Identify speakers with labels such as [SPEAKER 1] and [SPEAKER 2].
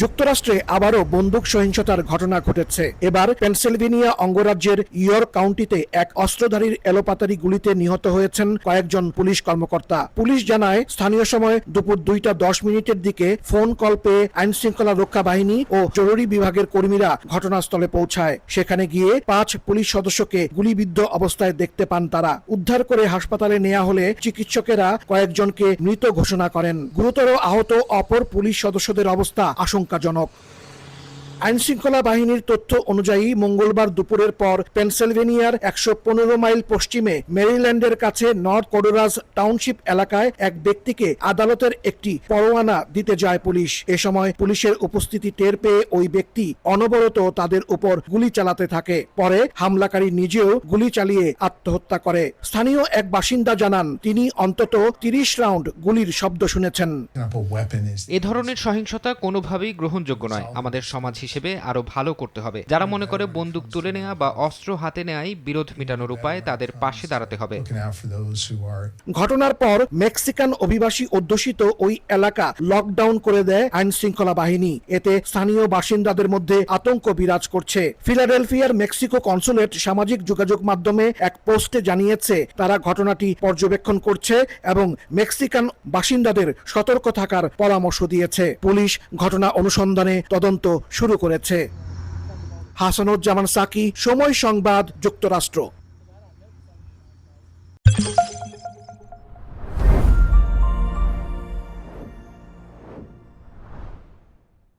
[SPEAKER 1] যুক্তরাষ্ট্রে আবারও বন্দুক সহিংসতার ঘটনা ঘটেছে। এবার পেনসিলভেনিয়া অঙ্গরাজ্যের ইয়র্ক কাউন্টিতে এক অস্ত্রধারীর এলোপাতাড়ি গুলিতে নিহত হয়েছেন কয়েকজন পুলিশ কর্মকর্তা। পুলিশ জানায়, স্থানীয় সময় দুপুর 2:10 দিকে ফোন কল পেয়ে আইনশৃঙ্খলা রক্ষা বাহিনী ও জরুরি বিভাগের কর্মীরা ঘটনাস্থলে পৌঁছায়। সেখানে গিয়ে 5 পুলিশ সদস্যকে গুলিবিদ্ধ অবস্থায় দেখতে পান তারা। উদ্ধার করে হাসপাতালে নেওয়া হলে চিকিৎসকেরা কয়েকজনকে মৃত ঘোষণা করেন। গুরুতর আহত অপর পুলিশ সদস্যদের অবস্থা আশঙ্কাজনক। আইনশৃঙ্খলা বাহিনীর তথ্য অনুযায়ী মঙ্গলবার দুপুরের পর পেনসিলভেনিয়ার 115 মাইল পশ্চিমে মেরিল্যান্ডের কাছে নর্থ কোডোরাস টাউনশিপ এলাকায় এক ব্যক্তিকে আদালতের একটি পরোয়ানা দিতে যায় পুলিশ। এ সময় পুলিশের উপস্থিতি টের পেয়ে ওই ব্যক্তি অনবরত তাদের উপর গুলি চালাতে থাকে। পরে হামলাকারী নিজেও গুলি চালিয়ে আত্মহত্যা করে। স্থানীয় এক বাসিন্দা জানান, তিনি অন্তত 30 রাউন্ড গুলির শব্দ শুনেছেন।
[SPEAKER 2] এ ধরনের সহিংসতা কোনোভাবেই গ্রহণযোগ্য নয়। আমাদের সমাজ হিসেবে আরো ভালো করতে হবে। যারা মনে করে বন্দুক তুলে নেওয়া বা অস্ত্র হাতে নেওয়াই বিরোধ মেটানোর উপায়, তাদের পাশে দাঁড়াতে হবে।
[SPEAKER 1] ঘটনার পর মেক্সিকান অভিবাসী অধ্যুষিত ওই এলাকা লকডাউন করে দেয় আইন শৃঙ্খলা বাহিনী। এতে স্থানীয় বাসিন্দাদের মধ্যে আতঙ্ক বিরাজ করছে। ফিলাডেলফিয়ার মেক্সিকো কনসুলেট সামাজিক যোগাযোগ মাধ্যমে এক পোস্টে জানিয়েছে, তারা ঘটনাটি পর্যবেক্ষণ করছে এবং মেক্সিকান বাসিন্দাদের সতর্ক থাকার পরামর্শ দিয়েছে। পুলিশ ঘটনা অনুসন্ধানে তদন্ত শুরু করেছে। হাসানুজ্জামান সাকি, সময় সংবাদ, যুক্তরাষ্ট্র।